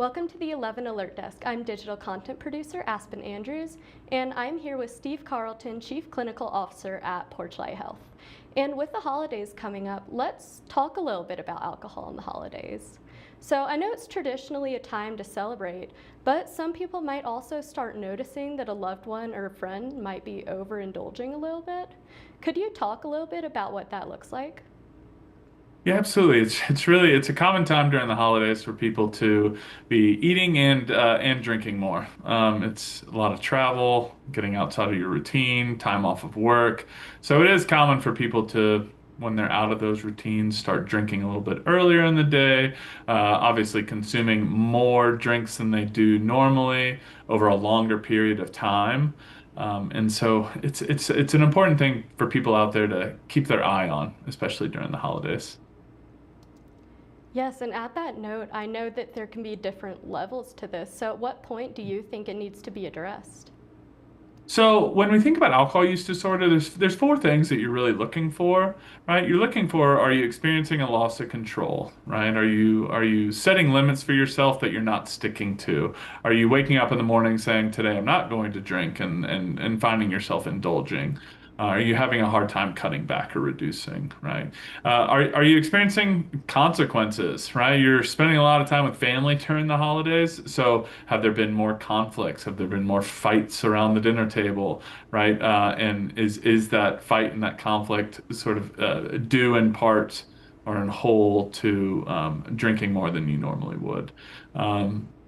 Welcome to the 11 Alert Desk. I'm digital content producer Aspen Andrews, and I'm here with Steve Carleton, Chief Clinical Officer at Porch Health. And with the holidays coming up, let's talk a little bit about alcohol in the holidays. So I know it's traditionally a time to celebrate, but some people might also start noticing that a loved one or a friend might be overindulging a little bit. Could you talk a little bit about what that looks like? Yeah, absolutely. It's a common time during the holidays for people to be eating and drinking more. It's a lot of travel, getting outside of your routine, time off of work. So it is common for people to, when they're out of those routines, start drinking a little bit earlier in the day. Obviously, consuming more drinks than they do normally over a longer period of time. And so it's an important thing for people out there to keep their eye on, especially during the holidays. Yes, and at that note, I know that there can be different levels to this. So at what point do you think it needs to be addressed? So when we think about alcohol use disorder, there's four things that you're really looking for, right? You're looking for, are you experiencing a loss of control, right? Are you setting limits for yourself that you're not sticking to? Are you waking up in the morning saying, today I'm not going to drink and finding yourself indulging? Are you having a hard time cutting back or reducing, right? Are you experiencing consequences, right? You're spending a lot of time with family during the holidays. So have there been more conflicts? Have there been more fights around the dinner table, right? And is that fight and that conflict sort of due in part or in whole to drinking more than you normally would?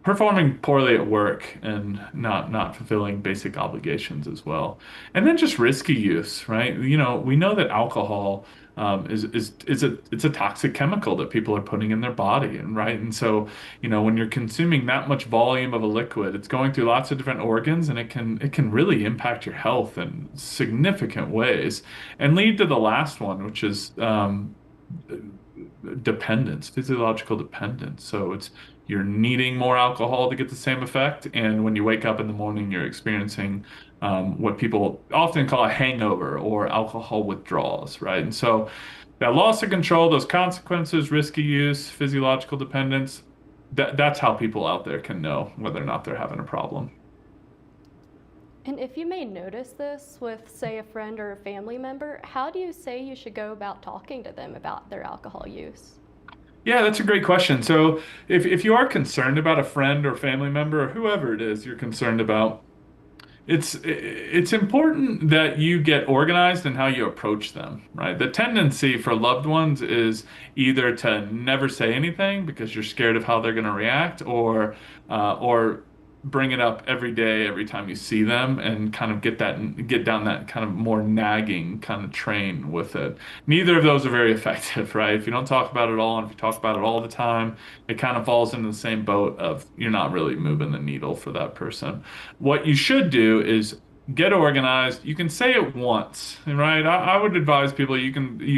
Performing poorly at work and not fulfilling basic obligations as well. And then just risky use, right? We know that alcohol it's a toxic chemical that people are putting in their body, and right. And so, when you're consuming that much volume of a liquid, it's going through lots of different organs, and it can really impact your health in significant ways, and lead to the last one, which is dependence, physiological dependence. So you're needing more alcohol to get the same effect, and when you wake up in the morning, you're experiencing what people often call a hangover or alcohol withdrawals, right? And so that loss of control, those consequences, risky use, physiological dependence, that's how people out there can know whether or not they're having a problem. And if you may notice this with, say, a friend or a family member, how do you say you should go about talking to them about their alcohol use? Yeah, that's a great question. So if you are concerned about a friend or family member or whoever it is you're concerned about, it's important that you get organized in how you approach them, right? The tendency for loved ones is either to never say anything because you're scared of how they're going to react, or bring it up every day, every time you see them, and kind of get down that kind of more nagging kind of train with it. Neither of those are very effective, right? If you don't talk about it all, and if you talk about it all the time, it kind of falls into the same boat of you're not really moving the needle for that person. What you should do is get organized. You can say it once, right? I would advise people you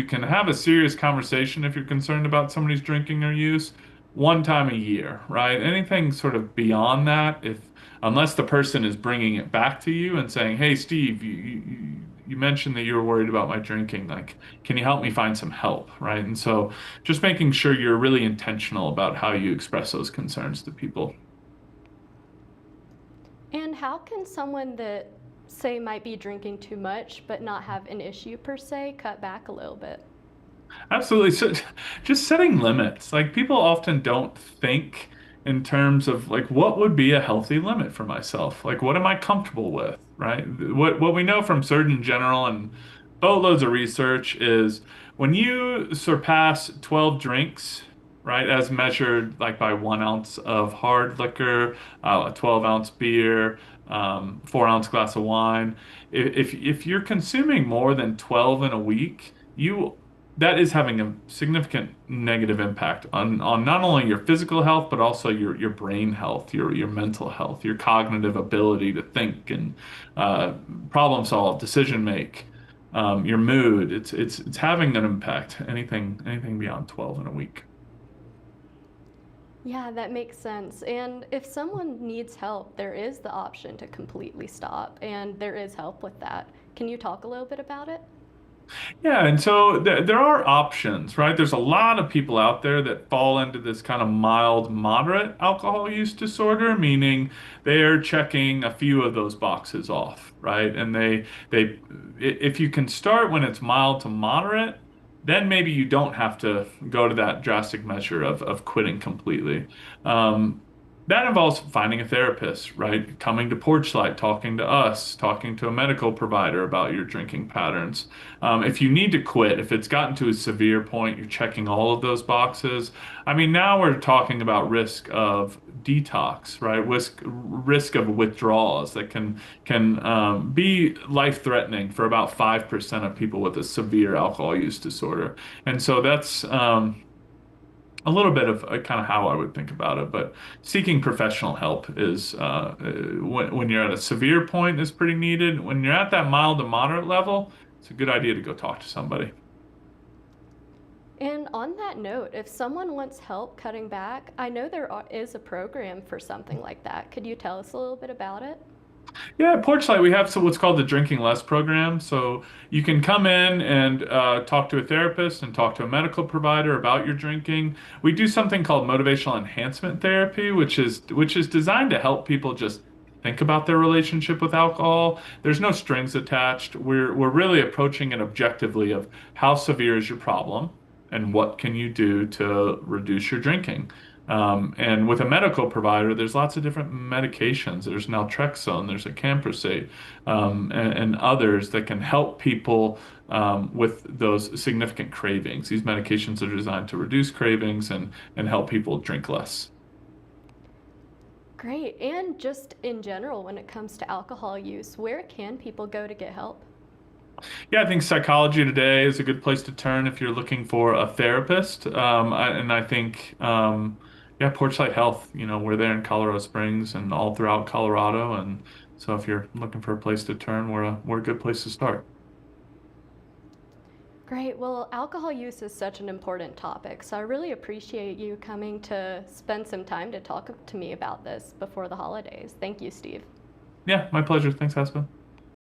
can have a serious conversation if you're concerned about somebody's drinking or use one time a year, right? Anything sort of beyond that, if unless the person is bringing it back to you and saying, "Hey, Steve, you mentioned that you were worried about my drinking. Like, can you help me find some help?" Right? And so, just making sure you're really intentional about how you express those concerns to people. And how can someone that, say, might be drinking too much but not have an issue per se cut back a little bit? Absolutely. So just setting limits. Like people often don't think in terms of like what would be a healthy limit for myself? Like what am I comfortable with, right? What we know from Surgeon General and boatloads of research is when you surpass 12 drinks, right, as measured like by 1 ounce of hard liquor, a 12-ounce beer, 4-ounce glass of wine, if you're consuming more than 12 in a week, you that is having a significant negative impact on not only your physical health, but also your brain health, your mental health, your cognitive ability to think and uh, problem solve, decision make, your mood. It's having an impact. Anything beyond 12 in a week. Yeah, that makes sense. And if someone needs help, there is the option to completely stop, and there is help with that. Can you talk a little bit about it? Yeah, and so there are options, right? There's a lot of people out there that fall into this kind of mild, moderate alcohol use disorder, meaning they are checking a few of those boxes off, right? And if you can start when it's mild to moderate, then maybe you don't have to go to that drastic measure of quitting completely. Um, that involves finding a therapist, right? Coming to Porch Light, talking to us, talking to a medical provider about your drinking patterns. If you need to quit, if it's gotten to a severe point, you're checking all of those boxes. I mean, now we're talking about risk of detox, right? Risk of withdrawals that can be life-threatening for about 5% of people with a severe alcohol use disorder. And so that's a little bit of kind of how I would think about it. But seeking professional help is when you're at a severe point is pretty needed. When you're at that mild to moderate level, it's a good idea to go talk to somebody. And on that note, if someone wants help cutting back, I know is a program for something like that. Could you tell us a little bit about it? Yeah, at Porch Light, we have what's called the Drinking Less program. So you can come in and talk to a therapist and talk to a medical provider about your drinking. We do something called motivational enhancement therapy, which is designed to help people just think about their relationship with alcohol. There's no strings attached. We're really approaching it objectively of how severe is your problem and what can you do to reduce your drinking. And with a medical provider, there's lots of different medications. There's naltrexone, there's a camprosate, and others that can help people with those significant cravings. These medications are designed to reduce cravings and help people drink less. Great. And just in general, when it comes to alcohol use, where can people go to get help? Yeah, I think Psychology Today is a good place to turn if you're looking for a therapist. And I think, yeah, Porchlight Health, we're there in Colorado Springs and all throughout Colorado. And so if you're looking for a place to turn, we're a good place to start. Great. Well, alcohol use is such an important topic, so I really appreciate you coming to spend some time to talk to me about this before the holidays. Thank you, Steve. Yeah, my pleasure. Thanks, Aspen.